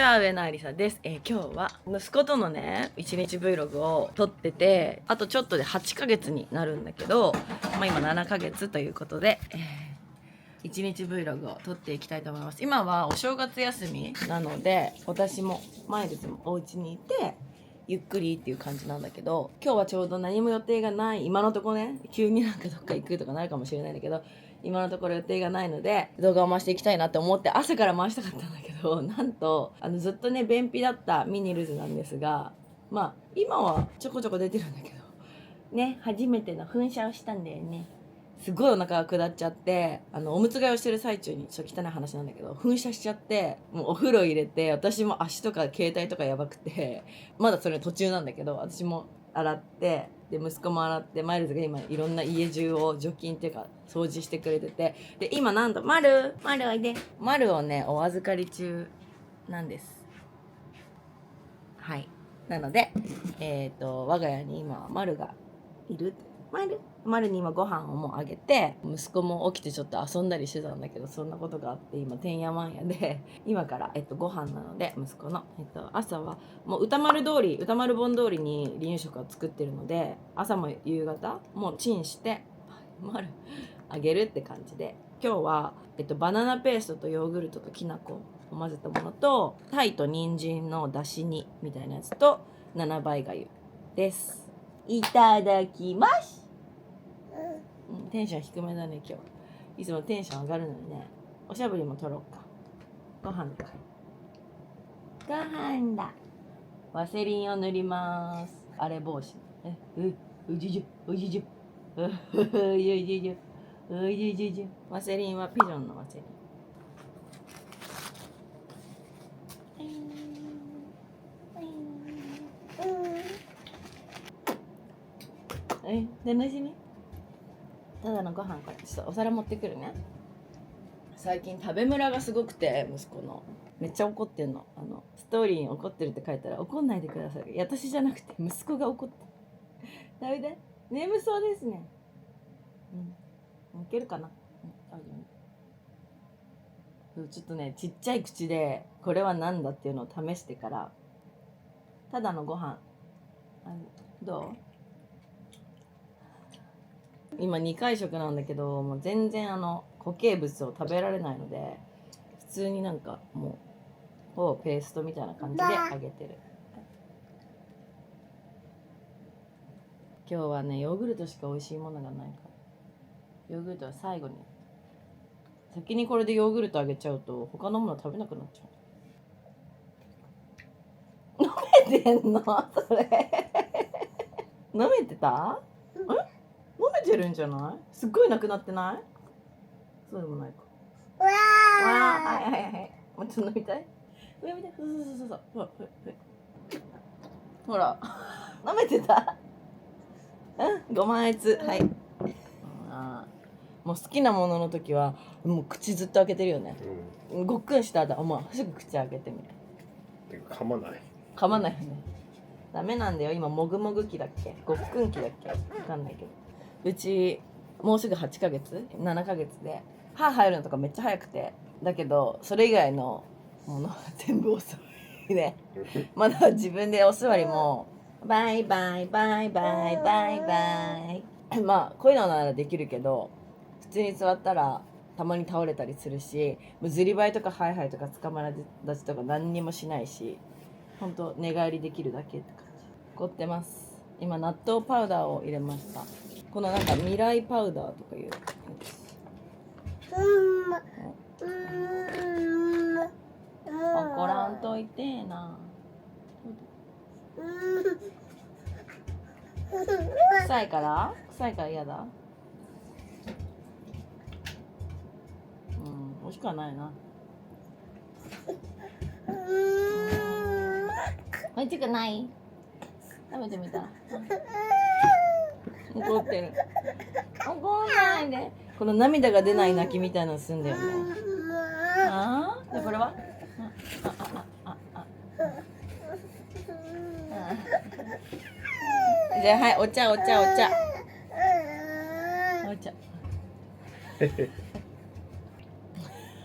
は、上野ありさです。今日は息子とのね、1日 Vlog を撮ってて、あとちょっとで8ヶ月になるんだけど、今7ヶ月ということで、1日 Vlog を撮っていきたいと思います。今はお正月休みなので、私もマイルズもお家にいて、ゆっくりっていう感じなんだけど、今日はちょうど何も予定がない、今のところね、急になんかどっか行くとかなるかもしれないんだけど、今のところ予定がないので動画を回していきたいなって思って朝から回したかったんだけど、なんとずっとね便秘だったミニルズなんですが、今はちょこちょこ出てるんだけどね、初めての噴射をしたんだよね。すごいお腹が下っちゃって、おむつ替えをしてる最中に、ちょっと汚い話なんだけど、噴射しちゃって、もうお風呂入れて、私も足とか携帯とかやばくて、まだそれ途中なんだけど、私も洗って、で、息子も洗って、マイルズが今いろんな家中を除菌っていうか、掃除してくれてて、で、今なんと、マルおいで。マルをね、お預かり中なんです。はい。なので、我が家に今、マルがいる。マルに今ご飯をもうあげて、息子も起きてちょっと遊んだりしてたんだけど、そんなことがあって今てんやわんやで、今からご飯なので、息子の朝はもう歌丸本通りに離乳食を作ってるので、朝も夕方もうチンしてマルあげるって感じで、今日はバナナペーストとヨーグルトときな粉を混ぜたものと、タイと人参のだし煮みたいなやつと7倍がゆです。いただきます。テンション低めだね今日。いつもテンション上がるのにね。おしゃぶりも取ろうか。ご飯だ。ご飯だ。ワセリンを塗ります。あれ防止。うじゅじゅうじゅじゅうじゅじゅうじゅじゅじゅ。ワセリンはピジョンのワセリン。楽しみ。ただのご飯これ。ちょっとお皿持ってくるね。最近食べムラがすごくて、息子のめっちゃ怒ってんの。ストーリーに怒ってるって書いたら、怒んないでください。いや、私じゃなくて息子が怒って食べて。眠そうですね。いけるかな。ちょっとね、ちっちゃい口でこれは何だっていうのを試してから、ただのご飯どう？今2回食なんだけど、もう全然固形物を食べられないので、普通になんかもうペーストみたいな感じで揚げてる。今日はね、ヨーグルトしか美味しいものがないから、ヨーグルトは最後に。先にこれでヨーグルトあげちゃうと他のもの食べなくなっちゃう。飲めてんのそれ飲めてた？飲めてるんじゃない？すっごいなくなってない？そうでもないか。わー、はいもうちょっと飲みたい？飲みたい。そうほら飲めてた？ごまあいつ。はい。もう好きなものの時はもう口ずっと開けてるよね。ごっくんした後もうすぐ口開けてみる。噛まないよね。ダメなんだよ。今もぐもぐ期だっけ、ごっくん期だっけ、分かんないけど、うちもうすぐ8ヶ月7ヶ月で歯入るのとかめっちゃ早くて、だけどそれ以外のものは全部遅いね。まだ自分でお座りもバイバイバイバイバイバイこういうのならできるけど、普通に座ったらたまに倒れたりするし、ずりばいとかハイハイとか捕まら立ちとか何にもしないし、ほんと寝返りできるだけって感じ。凝ってます。今納豆パウダーを入れました。このなんか未来パウダーとかいうやつ。怒らんといてーな。臭いから嫌だ。美味しくはないな。美味しくない？食べてみたら。怒ってる。怒んないで。この涙が出ない泣きみたいなのすんだよね。じゃあこれは？じゃあはい、お茶。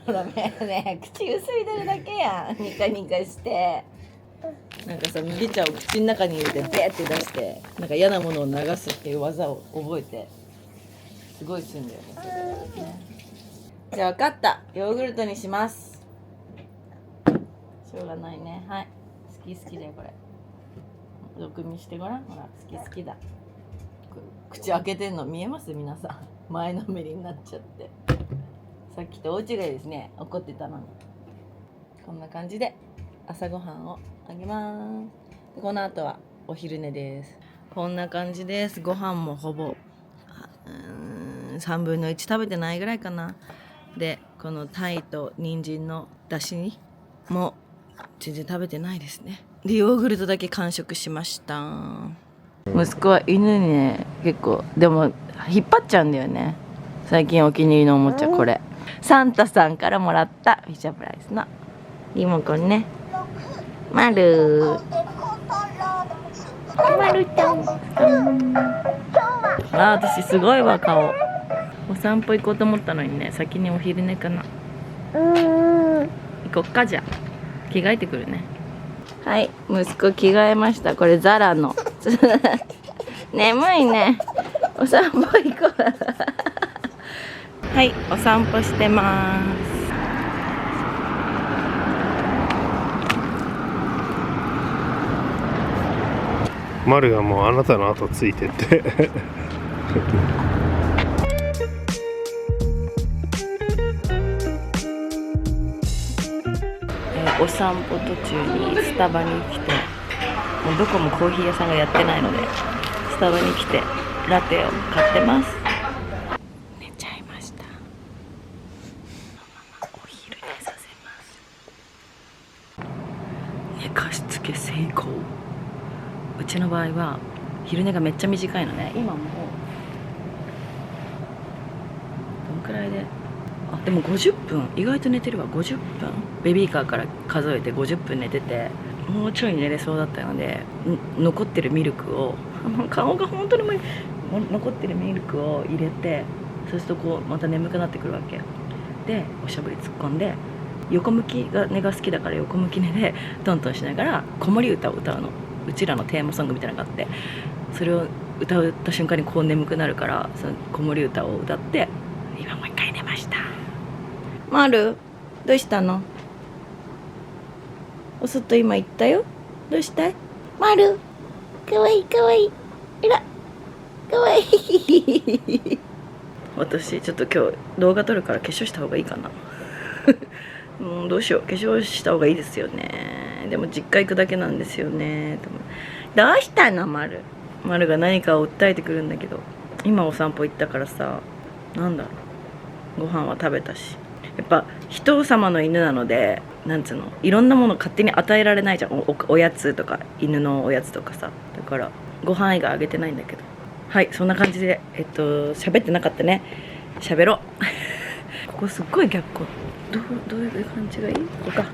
ほらね、口ゆすいでるだけやん。ニカニカしてなんかさ、麦茶を口の中に入れてベーって出してなんか嫌なものを流すっていう技を覚えてすごいすんだよね、それね。じゃあ分かった、ヨーグルトにします。しょうがないね。はい、好き好きだよこれ。毒味してごらん。ほら好き好きだ。口開けてんの見えます皆さん。前のめりになっちゃってさっきと大違いですね、怒ってたのに。こんな感じで朝ごはんをあげます。この後はお昼寝です。こんな感じです。ご飯もほぼ3分の1食べてないぐらいかな。でこのタイと人参のだしにも全然食べてないですね。でヨーグルトだけ完食しました。息子は犬にね結構でも引っ張っちゃうんだよね。最近お気に入りのおもちゃこれ、サンタさんからもらったフィッシャープライスのリモコンね。まるちゃん、私すごいわ顔。お散歩行こうと思ったのにね、先にお昼寝かな。行こっか。じゃあ着替えてくるね。はい、息子着替えました。これザラの眠いね。お散歩行こうはい、お散歩してます。マルがもうあなたの後ついてってお散歩途中にスタバに来て、もうどこもコーヒー屋さんがやってないのでスタバに来てラテを買ってます。寝ちゃいました。お昼寝させます。寝かしつけ成功。うちの場合は昼寝がめっちゃ短いのね。今もどんくらいで、でも50分、意外と寝てるわ。50分、ベビーカーから数えて50分寝てて、もうちょい寝れそうだったので残ってるミルクを顔が本当にもう残ってるミルクを入れて、そうするとこうまた眠くなってくるわけで、おしゃぶり突っ込んで、横向きが寝が好きだから横向き寝でトントンしながら子守歌を歌うの。うちらのテーマソングみたいなのがあって、それを歌った瞬間にこう眠くなるから、その子守歌を歌って今もう一回寝ました。マル、どうしたの？お外今行ったよ。どうしたい？マル、かわいいかわいい。あら、かわいい私ちょっと今日動画撮るから化粧した方がいいかなどうしよう、化粧した方がいいですよね。でも実家行くだけなんですよね。どうしたのマル。マルが何かを訴えてくるんだけど、今お散歩行ったからさ、なんだろう、ご飯は食べたし、やっぱ人様の犬なので、なんつうの、いろんなもの勝手に与えられないじゃん。 おやつとか犬のおやつとかさ。だからご飯以外あげてないんだけど。はい、そんな感じで喋ってなかったね。喋ろうここすっごい逆光。どういう感じがいい？ここか。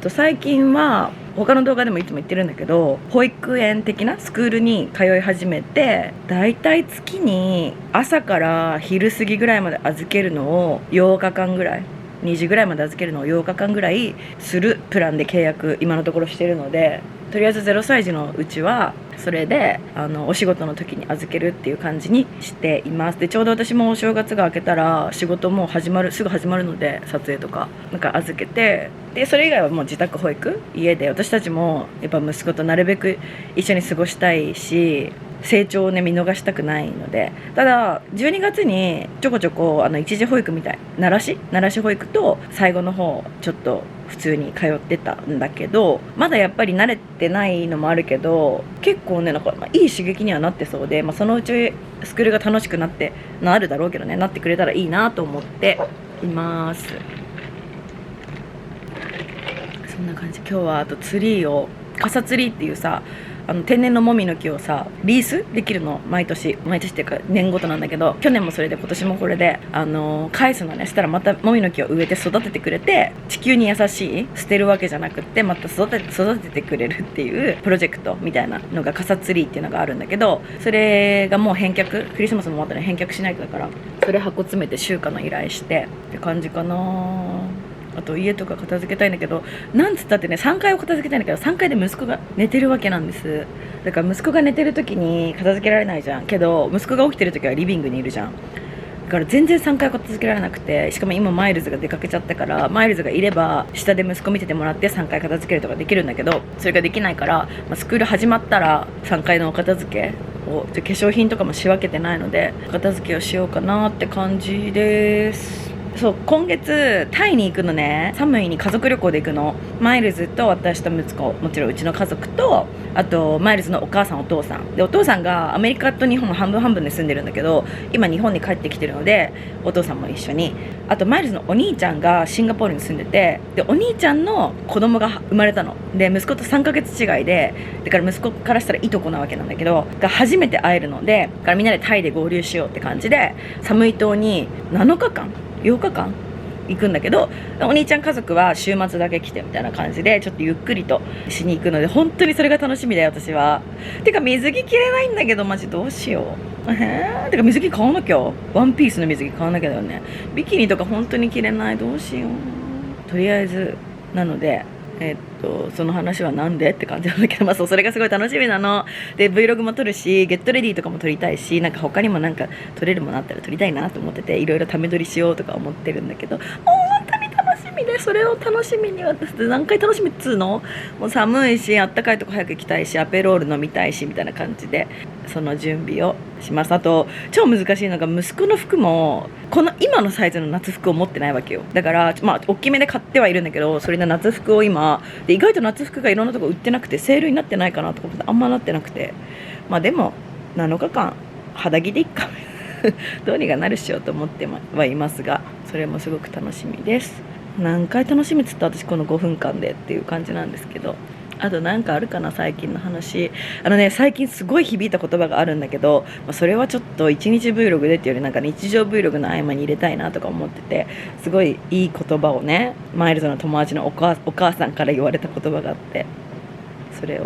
最近は他の動画でもいつも言ってるんだけど、保育園的なスクールに通い始めて、だいたい月に朝から昼過ぎぐらいまで預けるのを8日間ぐらい、2時ぐらいまで預けるのを8日間ぐらいするプランで契約今のところしてるので、とりあえず0歳児のうちはそれでお仕事の時に預けるっていう感じにしています。でちょうど私もお正月が明けたら仕事もすぐ始まるので、撮影とかなんか預けて、でそれ以外はもう自宅保育、家で私たちもやっぱ息子となるべく一緒に過ごしたいし、成長をね見逃したくないので。ただ12月にちょこちょこ一時保育みたいな習し保育と最後の方ちょっと普通に通ってたんだけど、まだやっぱり慣れてないのもあるけど、結構ねなんか、いい刺激にはなってそうで、そのうちスクールが楽しくなるだろうけどね、なってくれたらいいなと思っています。そんな感じ。今日はあとツリーを、傘ツリーっていうさ、天然のもみの木をさリースできるの、毎年っていうか年ごとなんだけど、去年もそれで今年もこれで返すのね。したらまたもみの木を植えて育ててくれて、地球に優しい、捨てるわけじゃなくってまた育ててくれるっていうプロジェクトみたいなのが傘ツリーっていうのがあるんだけど、それがもう返却、クリスマスも終わったら返却しないとだから、それ箱詰めて集荷の依頼してって感じかな。あと家とか片付けたいんだけど、なんつったってね3階を片付けたいんだけど3階で息子が寝てるわけなんです。だから息子が寝てる時に片付けられないじゃん。けど息子が起きてる時はリビングにいるじゃん。だから全然3階片付けられなくて、しかも今マイルズが出かけちゃったから、マイルズがいれば下で息子見ててもらって3階片付けるとかできるんだけど、それができないから、スクール始まったら3階のお片付けを、化粧品とかも仕分けてないのでお片付けをしようかなって感じです。そう、今月タイに行くのね。サムイに家族旅行で行くの。マイルズと私と息子、もちろんうちの家族と、あとマイルズのお母さんお父さんで、お父さんがアメリカと日本半分半分で住んでるんだけど、今日本に帰ってきてるのでお父さんも一緒に、あとマイルズのお兄ちゃんがシンガポールに住んでて、でお兄ちゃんの子供が生まれたので、息子と3ヶ月違いで、だから息子からしたらいとこなわけなんだけど、が初めて会えるので、だからみんなでタイで合流しようって感じで、サムイ島に7日間8日間行くんだけど、お兄ちゃん家族は週末だけ来てみたいな感じで、ちょっとゆっくりとしに行くので、本当にそれが楽しみだよ私は。てか水着着れないんだけど、マジどうしよう。てか水着買わなきゃ。ワンピースの水着買わなきゃだよね。ビキニとか本当に着れない。どうしよう。とりあえずなので、その話はなんでって感じなんだけど、そう、それがすごい楽しみなので、 Vlog も撮るし、ゲットレディとかも撮りたいし、なんか他にもなんか撮れるものあったら撮りたいなと思ってて、いろいろため撮りしようとか思ってるんだけど、本当に楽しみで、それを楽しみに、私何回楽しみっつうの。もう寒いし、あったかいとこ早く行きたいし、アペロール飲みたいしみたいな感じで、その準備をします。あと超難しいのが、息子の服もこの今のサイズの夏服を持ってないわけよ。だから大きめで買ってはいるんだけど、それで夏服を今で、意外と夏服がいろんなとこ売ってなくて、セールになってないかなとかあんまなってなくて、でも7日間肌着でいっかどうにかなるしようと思ってはいますが、それもすごく楽しみです。何回楽しみっつった私この5分間でっていう感じなんですけど、あとなんかあるかな、最近の話。最近すごい響いた言葉があるんだけど、それはちょっと1日 Vlog でっていうより、なんか日常 Vlog の合間に入れたいなとか思ってて、すごいいい言葉をね、マイルズの友達のお母さんから言われた言葉があって、それを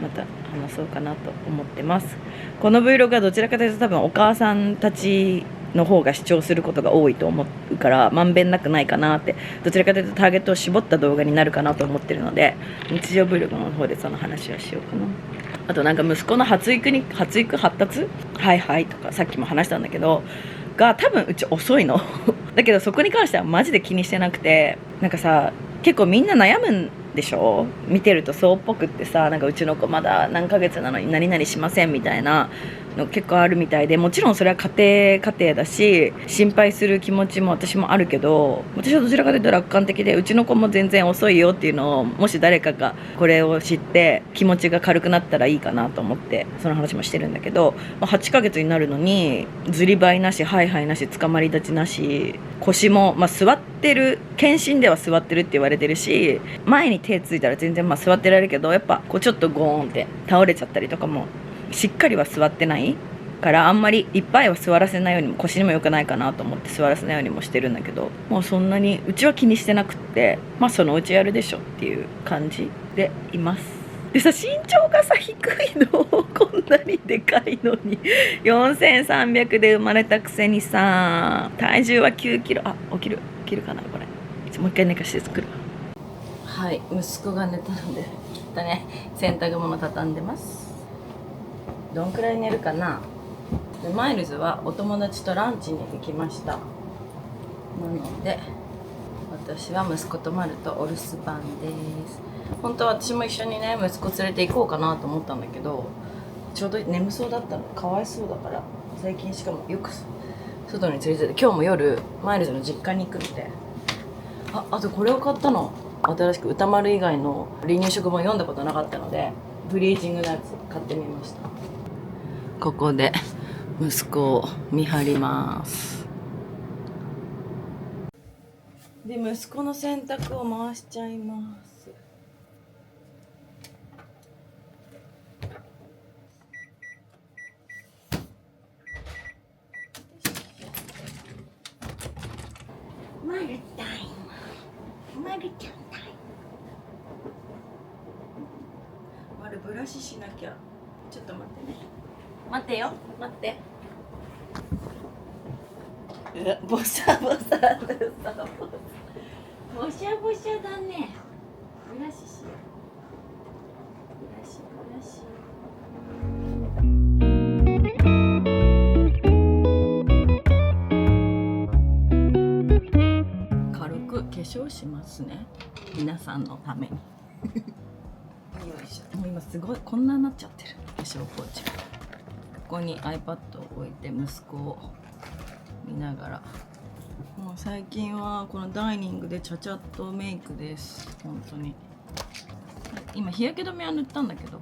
また話そうかなと思ってます。この Vlog はどちらかというと多分お母さんたちの方が視聴することが多いと思うから、まんべんなくないかなって、どちらかというとターゲットを絞った動画になるかなと思ってるので、日常 Vlog の方でその話をしようかな。あとなんか息子の発育発達はいとかさっきも話したんだけどが、多分うち遅いのだけどそこに関してはマジで気にしてなくて、なんかさ、結構みんな悩むんでしょ、見てるとそうっぽくってさ、なんかうちの子まだ何ヶ月なのに何々しませんみたいなの結構あるみたいで、もちろんそれは家庭だし、心配する気持ちも私もあるけど、私はどちらかというと楽観的で、うちの子も全然遅いよっていうのを、もし誰かがこれを知って気持ちが軽くなったらいいかなと思ってその話もしてるんだけど、8ヶ月になるのにずりばいなし、ハイハイなし、つかまり立ちなし、腰も座ってる、検診では座ってるって言われてるし、前に手ついたら全然座ってられるけど、やっぱこうちょっとゴーンって倒れちゃったりとかも、しっかりは座ってないから、あんまりいっぱいは座らせないようにも、腰にも良くないかなと思って座らせないようにもしてるんだけど、もうそんなにうちは気にしてなくって、そのうちやるでしょっていう感じでいます。でさ、身長がさ低いのこんなにでかいのに4300で生まれたくせにさ、体重は9キロ。起きるかなこれ。もう一回寝かして作る。はい、息子が寝たので洗濯物畳んでます。どんくらい寝るかな。でマイルズはお友達とランチに行きました。なので私は息子とマルとお留守番です。本当は私も一緒にね、息子連れて行こうかなと思ったんだけど、ちょうど眠そうだったの、かわいそうだから、最近しかもよく外に連れてって、今日も夜マイルズの実家に行くので、あとこれを買ったの。新しく歌丸以外の離乳食本読んだことなかったので、ブリーチングのやつ買ってみました。ここで息子を見張ります。で息子の洗濯を回しちゃいます。マルタイム、マルちゃんタイム。マルブラシしなきゃ。ちょっと待ってね。待ってよ、待って。ボサボサでさ、ぼしゃぼしゃだね。ブラシしよう。ブラシブラシ。軽く化粧しますね。皆さんのために。よいしょ。もう今すごいこんなになっちゃってる。化粧ポーチ。ここに iPad を置いて息子を見ながら。もう最近はこのダイニングでちゃちゃっとメイクです。本当に。今日焼け止めは塗ったんだけど、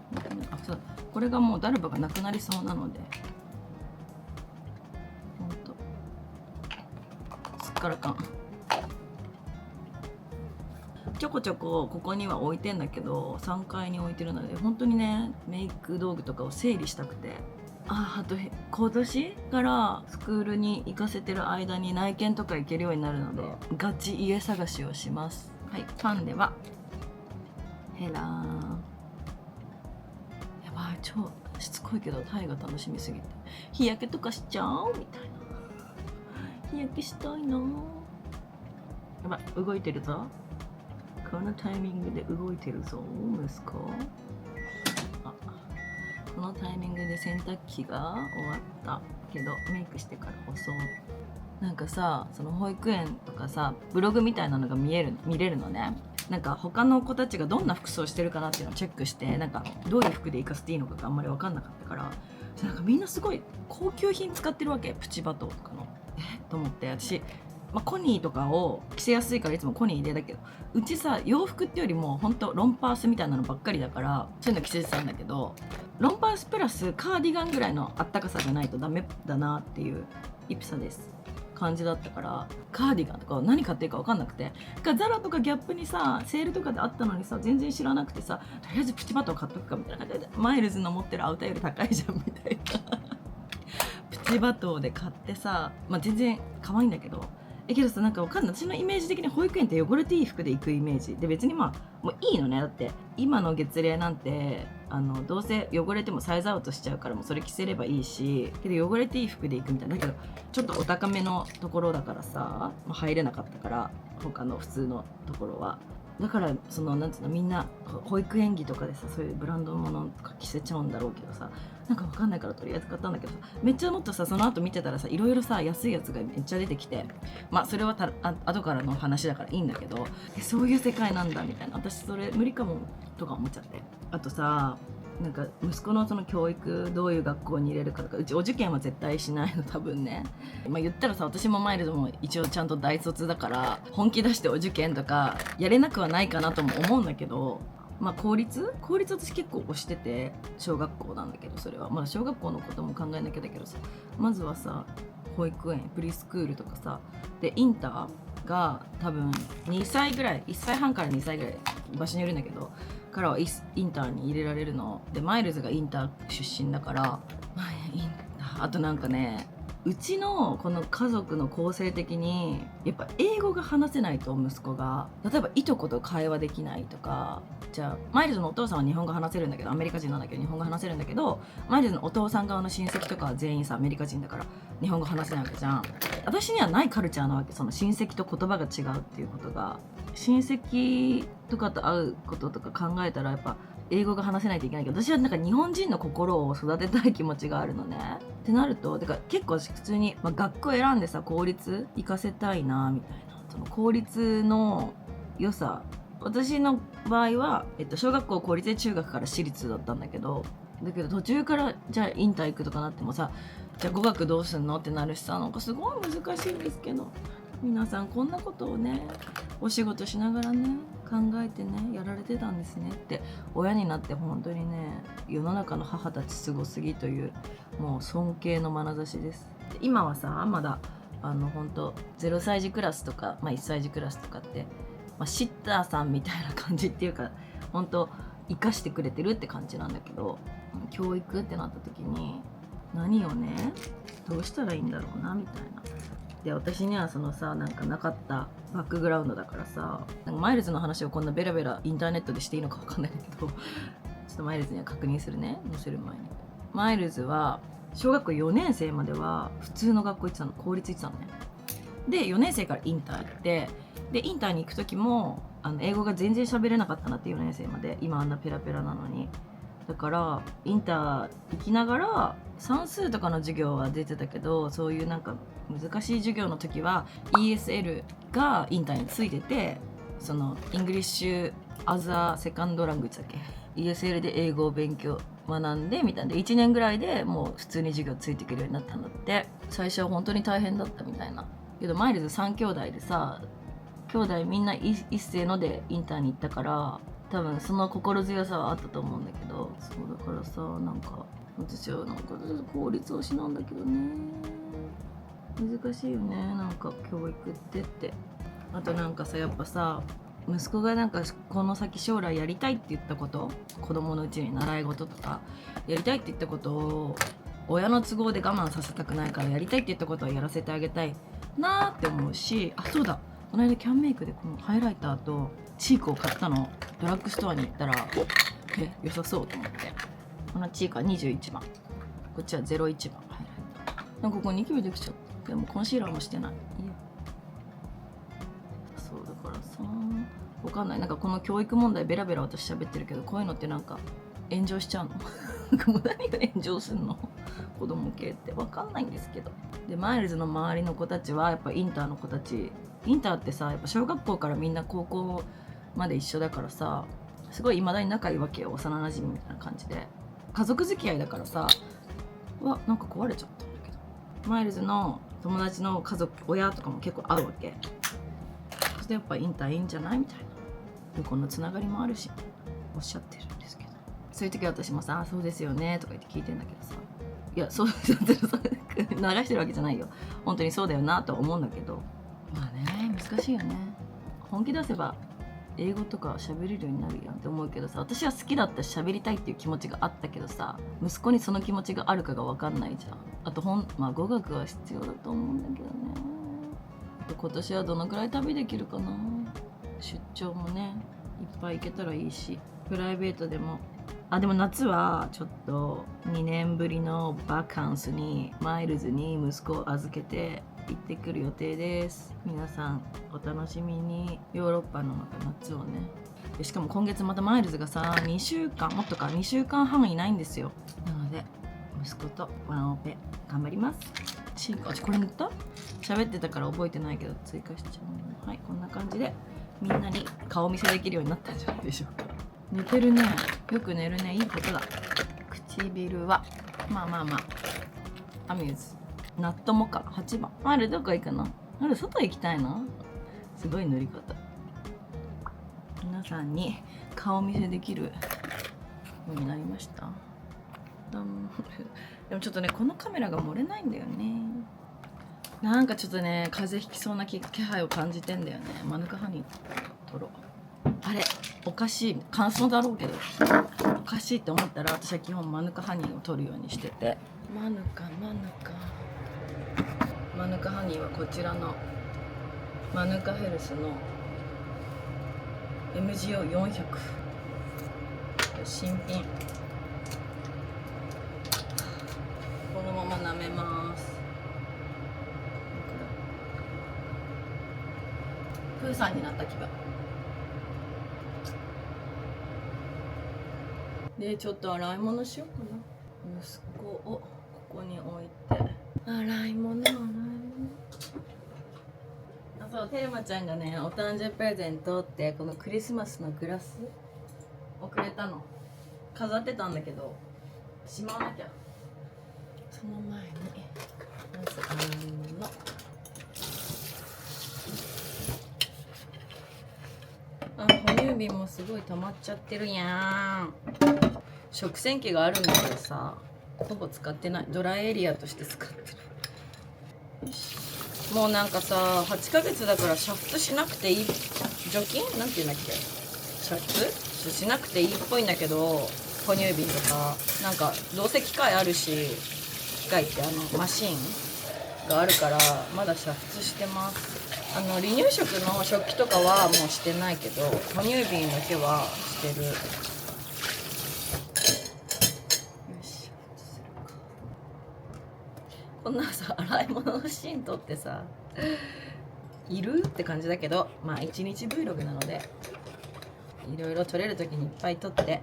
あ、そう、これがもうダルバがなくなりそうなので、ほんとすっからかん。ちょこちょこここには置いてんだけど、3階に置いてるので、本当にねメイク道具とかを整理したくて。あと今年からスクールに行かせてる間に内見とか行けるようになるので、ガチ家探しをします。はい、パンではヘラー。やばい、超しつこいけどタイが楽しみすぎて日焼けとかしちゃうみたいな。日焼けしたいな。やばい、動いてるぞ。このタイミングで動いてるぞ息子。このタイミングで洗濯機が終わったけどメイクしてから遅い。なんかさ、その保育園とかさ、ブログみたいなのが見れるのね。なんか他の子たちがどんな服装してるかなっていうのをチェックして、なんかどういう服で行かせていいのかがあんまり分かんなかったから、なんかみんなすごい高級品使ってるわけ。プチバトーとかのと思って、私、コニーとかを着せやすいからいつもコニーでだけど、うちさ洋服ってよりもほんとロンパースみたいなのばっかりだから、そういうの着せてたんだけど、ロンパースプラスカーディガンぐらいのあったかさじゃないとダメだなっていうイプサです感じだったから、カーディガンとか何買っていいか分かんなくて、ザラとかギャップにさセールとかであったのにさ、全然知らなくてさ、とりあえずプチバトー買っとくかみたいな感じで、マイルズの持ってるアウターより高いじゃんみたいなプチバトーで買ってさ、全然可愛いんだけど、けどさ、なんかわかんない、私のイメージ的に保育園って汚れていい服で行くイメージで、別にもういいのね。だって今の月齢なんてどうせ汚れてもサイズアウトしちゃうから、もうそれ着せればいいし、けど汚れていい服で行くみたいな。だけどちょっとお高めのところだからさ、入れなかったから、他の普通のところは。だからそのなんつうの、みんな保育園着とかでさ、そういうブランド物とか着せちゃうんだろうけどさ、なんかわかんないからとりあえず買ったんだけどさ、めっちゃもっとさ、その後見てたらさ、いろいろさ安いやつがめっちゃ出てきて、それは後からの話だからいいんだけど、そういう世界なんだみたいな、私それ無理かもとか思っちゃって。あとさ、なんか息子のその教育、どういう学校に入れるかとか、うちお受験は絶対しないの多分ね。言ったらさ、私もマイルドも一応ちゃんと大卒だから、本気出してお受験とかやれなくはないかなとも思うんだけど、公立私結構推してて、小学校なんだけど、それは小学校のことも考えなきゃだけどさ、まずはさ保育園、プリスクールとかさで、インターが多分2歳ぐらい、1歳半から2歳ぐらい、場所によるんだけどからはインターに入れられるので、マイルズがインター出身だから、インター、あとなんかね、うちのこの家族の構成的にやっぱ英語が話せないと、息子が例えばいとこと会話できないとか、じゃあマイルズのお父さんは日本語話せるんだけど、アメリカ人なんだけど日本語話せるんだけど、マイルズのお父さん側の親戚とかは全員さアメリカ人だから日本語話せないわけじゃん。私にはないカルチャーなわけ。その親戚と言葉が違うっていうことが、親戚とかと会うこととか考えたら、やっぱ英語が話せないといけないけど、私はなんか日本人の心を育てたい気持ちがあるのね。ってなると、だから結構普通に、学校選んでさ、公立行かせたいなみたいな。その公立の良さ、私の場合は、小学校公立で中学から私立だったんだけど、途中からじゃあインター行くとかなってもさ、じゃあ語学どうすんのってなるしさ、なんかすごい難しいんですけど、皆さんこんなことをね、お仕事しながらね、考えてね、やられてたんですねって、親になって本当にね、世の中の母たちすごすぎという、もう尊敬の眼差しです。で今はさ、まだ本当0歳児クラスとか、1歳児クラスとかって、シッターさんみたいな感じっていうか、本当生かしてくれてるって感じなんだけど、教育ってなった時に何をね、どうしたらいいんだろうなみたいな。で、私にはそのさ、なんかなかったバックグラウンドだからさ、なんかマイルズの話をこんなベラベラインターネットでしていいのか分かんないんだけどちょっとマイルズには確認するね、載せる前に。マイルズは小学校4年生までは普通の学校行ってたの、公立行ってたのね。で4年生からインター行って、でインターに行く時も英語が全然喋れなかったなって4年生まで。今あんなペラペラなのに。だからインター行きながら算数とかの授業は出てたけど、そういうなんか難しい授業の時は ESL がインターについてて、そのイングリッシュアザーセカンドラングージだっけ、 ESL で英語を学んでみたいなで、1年ぐらいでもう普通に授業ついてくるようになったんだって。最初は本当に大変だったみたいな。けどマイルズ3兄弟でさ、兄弟みんな一斉のでインターに行ったから、多分その心強さはあったと思うんだけど、そうだからさ、なんか私はなんか公立推しなんだけどね、難しいよね、なんか教育ってあとなんかさ、やっぱさ、息子がなんかこの先将来やりたいって言ったこと、子供のうちに習い事とかやりたいって言ったことを親の都合で我慢させたくないから、やりたいって言ったことはやらせてあげたいなーって思うし、あ、そうだ、この間キャンメイクでこのハイライターとチークを買ったの。ドラッグストアに行ったら良さそうと思って、このチークは21番、こっちは01番ハイライター。なんかここニキビできちゃった。でもコンシーラーもしてない。いいよ。そうだからさ、わかんない、なんかこの教育問題ベラベラ私喋ってるけど、こういうのってなんか炎上しちゃうのなんかもう何が炎上すんの子供系ってわかんないんですけど。でマイルズの周りの子たちはやっぱインターの子たち、インターってさ、やっぱ小学校からみんな高校まで一緒だからさ、すごい未だに仲いいわけよ、幼なじみみたいな感じで。家族付き合いだからさ、なんか壊れちゃったんだけど、マイルズの友達の家族、親とかも結構会うわけ。そしてやっぱインターいいんじゃないみたいな、向こうのつながりもあるしおっしゃってるんですけど、そういう時は私もさ、あ、そうですよねとか言って聞いてんだけどさ、いや、そう流してるわけじゃないよ、本当にそうだよなとは思うんだけど、まあね、難しいよね。本気出せば英語とか喋れるようになるやんって思うけどさ、私は好きだったし喋りたいっていう気持ちがあったけどさ、息子にその気持ちがあるかが分かんないじゃん。あとまあ語学は必要だと思うんだけどね。今年はどのくらい旅できるかな。出張もね、いっぱい行けたらいいし、プライベートでも。でも夏はちょっと2年ぶりのバカンスにマイルズに息子を預けて行ってくる予定です。皆さんお楽しみに。ヨーロッパのまた夏をね。でしかも今月またマイルズがさ、2週間もっとか2週間半いないんですよ。なので息子とワンオペ頑張ります。これ塗った？喋ってたから覚えてないけど追加しちゃう。はい、こんな感じでみんなに顔見せできるようになったんじゃないでしょうか。寝てるね、よく寝るね、いいことだ。唇はまあアミューズナットモカ8番。あれどこ行くの？あれ外行きたいの？すごい塗り方。皆さんに顔見せできるようになりました。でもちょっとね、このカメラが漏れないんだよね。なんかちょっとね、風邪ひきそうな気配を感じてんだよね。マヌカハニー取ろう。あれおかしい、乾燥だろうけどおかしいって思ったら、私は基本マヌカハニーを取るようにしてて、マヌカハニーはこちらのマヌカヘルスの MGO400 新品。このまま舐めます。プーさんになった気分で、ちょっと洗い物しようかな。息子をここに置いて洗い物。そう、テルマちゃんがね、お誕生日プレゼントってこのクリスマスのグラスをくれたの。飾ってたんだけどしまわなきゃ。その前にまず洗い物。哺乳瓶もすごい溜まっちゃってるやん。食洗機があるんだけどさ、ほぼ使ってない。ドライエリアとして使ってる。よし。もうなんかさ、8ヶ月だから煮沸しなくていい、除菌なんて言うんだっけ、煮沸しなくていいっぽいんだけど、哺乳瓶とかなんかどうせ機械あるし、機械ってマシンがあるからまだ煮沸してます。離乳食の食器とかはもうしてないけど、哺乳瓶だけはしてる。よし、こんなさ、洗い物のシーン撮ってさ、いるって感じだけど、まあ1日 Vlog なのでいろいろ撮れる時にいっぱい撮って、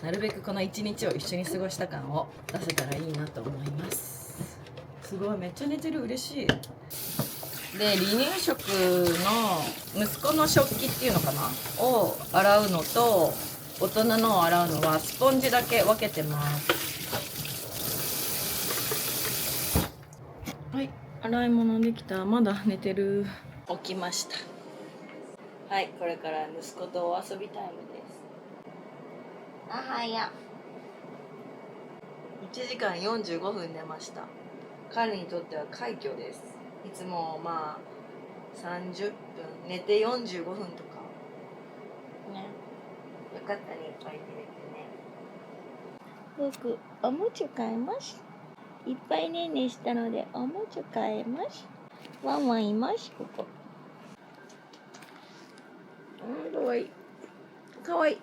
なるべくこの1日を一緒に過ごした感を出せたらいいなと思います。すごい、めっちゃ寝てる、嬉しい。で、離乳食の息子の食器っていうのかなを洗うのと大人のを洗うのはスポンジだけ分けてます。はい、洗い物できた。まだ寝てる。起きました。はい、これから息子とお遊びタイムです。あはや。1時間45分寝ました。彼にとっては快挙です。いつもまあ30分寝て45分とかね。よかったね、いっぱい寝れてね。僕おむつ替えます。いっぱいねんねしたのでおむつ替えます。ワンワンいます、ここ。かわいい。かわいい。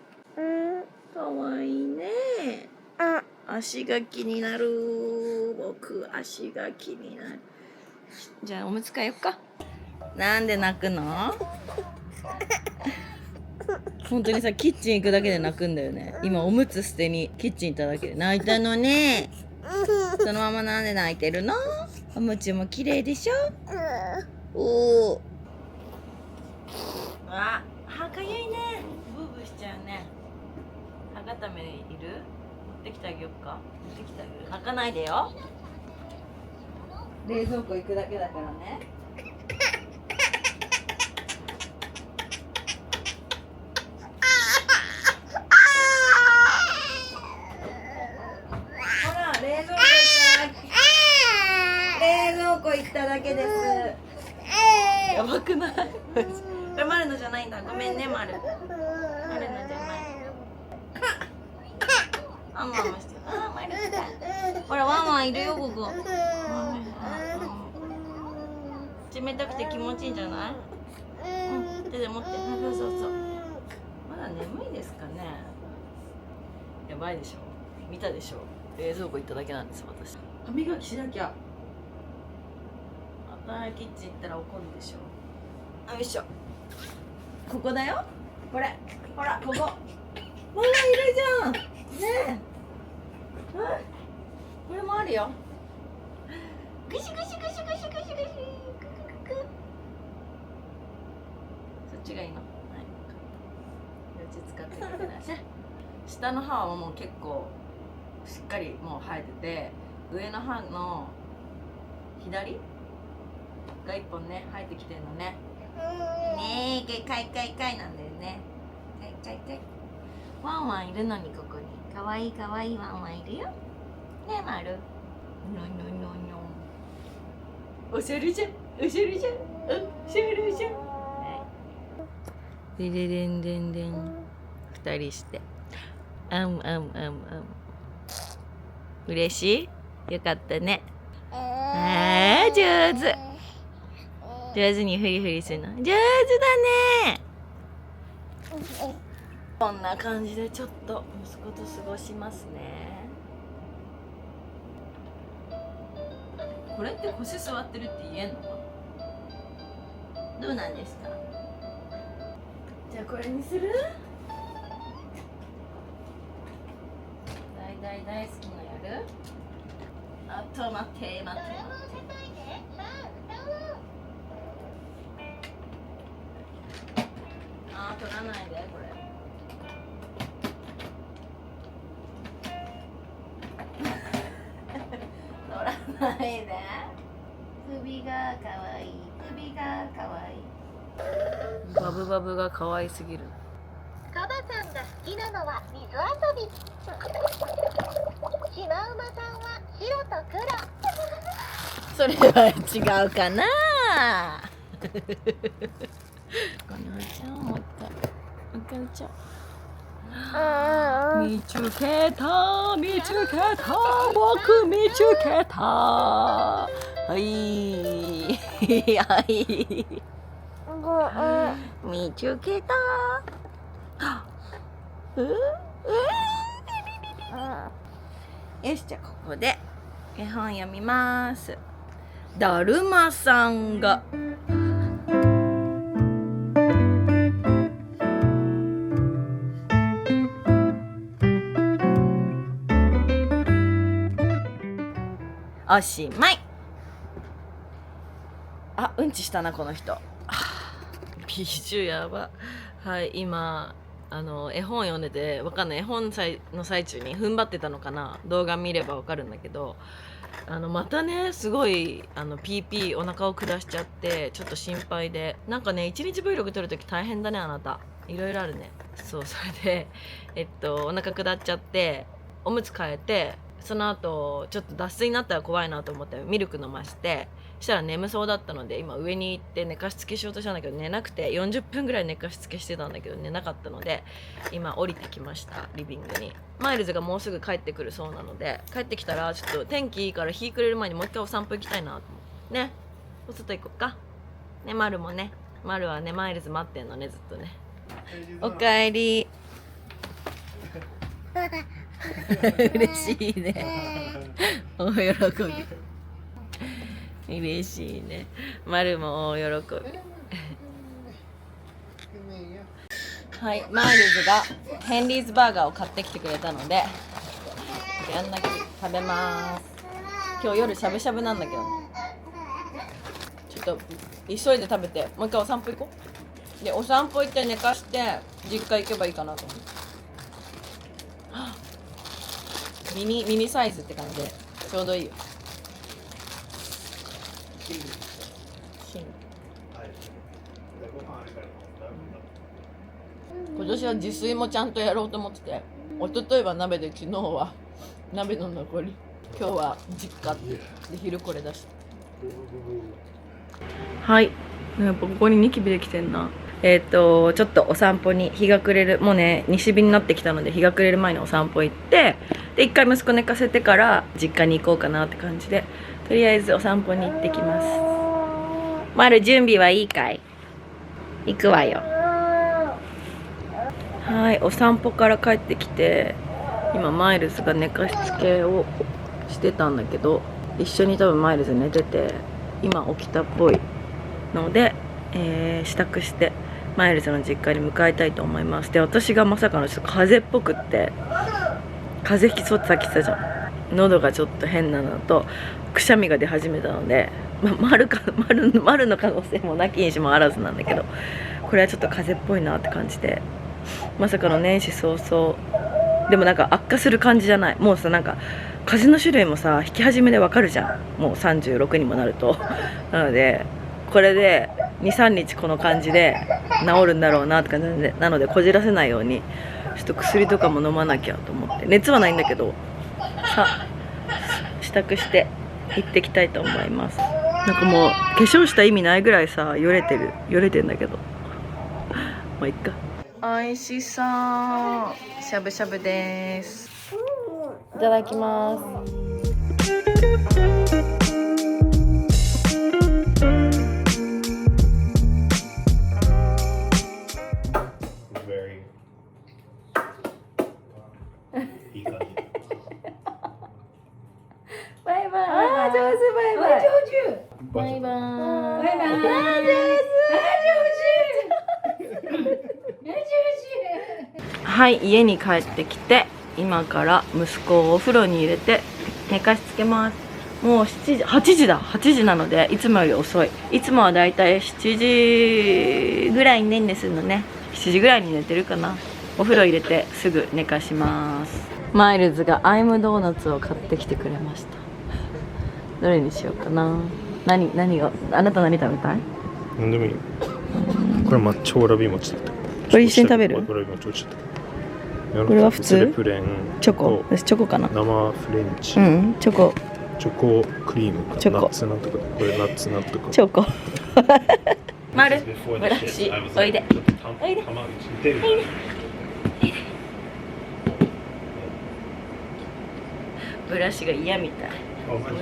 かわいいね。足が気になる。僕、足が気になる。じゃあ、おむつ替えよっか。なんで泣くの？本当にさ、キッチン行くだけで泣くんだよね。今、おむつ捨てにキッチン行っただけで泣いたのね。そのままなんで泣いてるの？おむつも綺麗でしょ？おお。あ、歯かゆいね。ブーブーしちゃうね。歯固めいる？持ってきてあげよっか。持ってきてあげる。泣かないでよ。冷蔵庫行くだけだからね。ほら、冷蔵庫行っただけです。やばくない？これマルのじゃないんだ。ごめんね、マルのじゃない。ワンワンもしてる。あ、マル来た。ほら、ワンワンいるよ、ここ。冷たくて気持ちいいんじゃない？手で持って。そうそうそう。まだ眠いですかね。やばいでしょ。見たでしょ。冷蔵庫行っただけなんです、私。歯磨きしなきゃ。またキッチン行ったら怒るでしょ。よいしょ。ここだよ。これ。ほら、ここ。ほら、いるじゃん。ねえ。これもあるよ。ぐしぐしぐしぐしぐしぐし。くくくく。そっちがいいの。はい。うち使ってみてください。下の歯はもう結構しっかりもう生えてて、上の歯の左が一本ね生えてきてるのね。ねえ、かいかいかいなんだよね。かいかいかい。ワンワンいるのにここに。かわいいかわいいワンワンいるよ。ねえ、まる。にょにょにょにょ。おしゃれじゃん。おしゃれじゃん。おしゃれじゃん。はい。でででんでんでん。二人して。嬉しい？よかったね。あー、上手。上手にフリフリするの。上手だね。こんな感じでちょっと息子と過ごしますね。これって腰座ってるって言えんの？どうなんですか？じゃあこれにする？大好きのやる？あと待って待って待って。あー、取らないでこれ。取らないで。首がかわいい。首がかわいい。バブバブがかわいすぎる。カバさんが好きなのは水遊び。シマウマさんは白と黒。それは違うかな。このちゃんもう一回ちゃん。見つけた見つけた僕見つけた。はいはい見つけた。よし、じゃあここで絵本読みます。だるまさんがおしまい。あ、うんちしたなこの人。美女やば。はい、今絵本読んでて、わかんない、絵本の最中に踏ん張ってたのかな、動画見ればわかるんだけど、またねすごいピーピーお腹を下しちゃって、ちょっと心配で、なんかね1日 Vlog 撮るとき大変だねあなた、いろいろあるね。そう、それでお腹下っちゃっておむつ替えて、その後ちょっと脱水になったら怖いなと思ってミルク飲まして、したら眠そうだったので今上に行って寝かしつけしようとしたんだけど寝なくて、40分ぐらい寝かしつけしてたんだけど寝なかったので、今降りてきましたリビングに。マイルズがもうすぐ帰ってくるそうなので、帰ってきたらちょっと天気いいから日暮れる前にもう一回お散歩行きたいなと思ってね。お外行こっかね。マルもね、マルはねマイルズ待ってんのねずっとね。おかえり。嬉しいね。大喜び。嬉しいね。マルも大喜び。はい、マイルズがヘンリーズバーガーを買ってきてくれたので、やんなきゃ食べます。今日夜しゃぶしゃぶなんだけどね。ちょっと急いで食べて、もう一回お散歩行こう。で、お散歩行って寝かして実家行けばいいかなと思って。ミニサイズって感じでちょうどいいよ。今年は自炊もちゃんとやろうと思ってて、一昨日は鍋で、昨日は鍋の残り、今日は実家で昼これ出した。はい、やっぱここにニキビできてんな。ちょっとお散歩に、日が暮れる、もうね西日になってきたので日が暮れる前にお散歩行って、で一回息子寝かせてから実家に行こうかなって感じで、とりあえずお散歩に行ってきます。まる準備はいいかい？行くわよ。はい、お散歩から帰ってきて、今マイルズが寝かしつけをしてたんだけど、一緒に多分マイルズ寝てて今起きたっぽいので、支度してマイルズの実家に向かいたいと思います。で、私がまさかのちょっと風邪っぽくって、風邪ひきそうってさっき言ってたじゃん。喉がちょっと変なのとくしゃみが出始めたので、丸の可能性もなきにしもあらずなんだけど、これはちょっと風邪っぽいなって感じで、まさかの年始早々。でもなんか悪化する感じじゃない。もうさ、なんか風邪の種類もさ引き始めでわかるじゃん、もう36にもなるとなのでこれで 2,3 日この感じで治るんだろうなって感じで、なのでこじらせないようにちょっと薬とかも飲まなきゃと思って、熱はないんだけどさ、支度して行ってきたいと思います。なんかもう化粧した意味ないぐらいさよれてんだけど、まあいっか。おいしそう、しゃぶしゃぶです。いただきます。バイバイ。あー上手、バイバイ。バイバイ。バイバイ。はい、家に帰ってきて今から息子をお風呂に入れて寝かしつけます。もう8時なのでいつもより遅い。いつもはだいたい7時ぐらいに寝するのね。7時ぐらいに寝てるかな。お風呂入れてすぐ寝かします。マイルズがアイムドーナツを買ってきてくれました。どれにしようかな。何が、あなた何食べたい？なんでもいい。これ抹茶わらび餅だった。これ一緒に食べる？これは普通？チョコ。私チョコかな。生フレンチ。チョコクリームか。チョコ。ナッツなんとか。これナッツなんとか。チョコ。まる。ブラシ。おいで。おいで。ブラシが嫌みたい。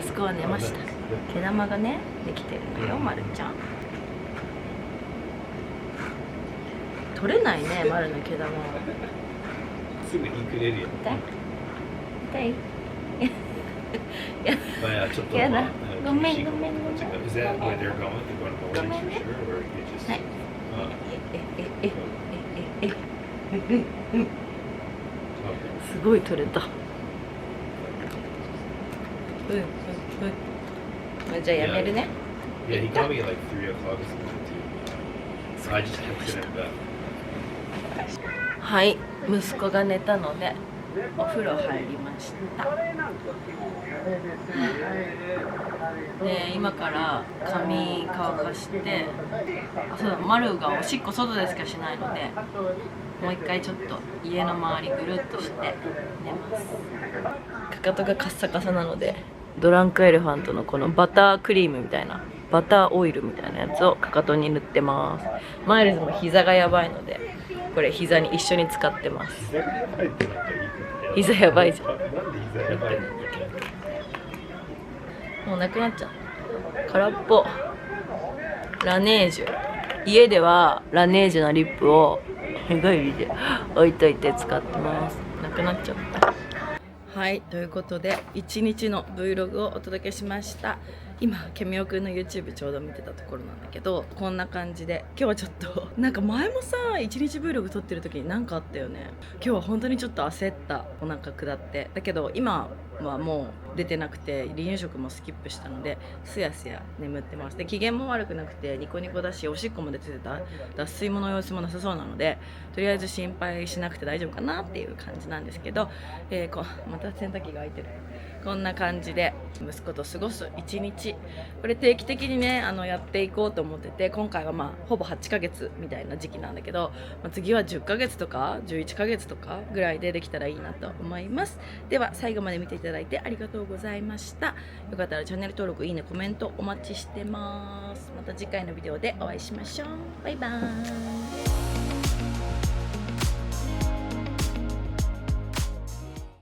息子は寝ました。毛玉がねできてるのよ、まるちゃん。取れないね、まるの毛玉は。すぐにくれるよ。痛い？ちょっとやだ。ごめん。はい。すごい取れた。じゃあやめるね。 Yeah, he called me at like 3 o'clock or something too. So I just texted him back. はい、息子が寝たのでお風呂入りました。で、今から髪乾かして、そうだ、マルがおしっこ外でしかしないので、もう一回ちょっと家の周りぐるっとして寝ます。かかとがカッサカサなので、ドランクエレファントのこのバタークリームみたいな、バターオイルみたいなやつをかかとに塗ってます。マイルズも膝がやばいので、これ膝に一緒に使ってます。膝やばいじゃん。もうなくなっちゃった。空っぽ。ラネージュ。家ではラネージュのリップを日帰りで置いといて使ってます。なくなっちゃった。はい、ということで1日の Vlog をお届けしました。今ケミオくんの YouTube ちょうど見てたところなんだけど、こんな感じで今日はちょっとなんか前もさ1日 Vlog 撮ってる時に何かあったよね。今日は本当にちょっと焦った。お腹下って、だけど今はもう出てなくて離乳食もスキップしたので、すやすや眠ってます。で、機嫌も悪くなくてニコニコだし、おしっこも出てた、脱水もの様子もなさそうなので、とりあえず心配しなくて大丈夫かなっていう感じなんですけど、また洗濯機が開いてる。こんな感じで息子と過ごす一日、これ定期的にねやっていこうと思ってて、今回はほぼ8ヶ月みたいな時期なんだけど、次は10ヶ月とか11ヶ月とかぐらいでできたらいいなと思います。では最後まで見ていただいてありがとうございました。よかったらチャンネル登録、いいね、コメントお待ちしてます。また次回のビデオでお会いしましょう。バイバーイ。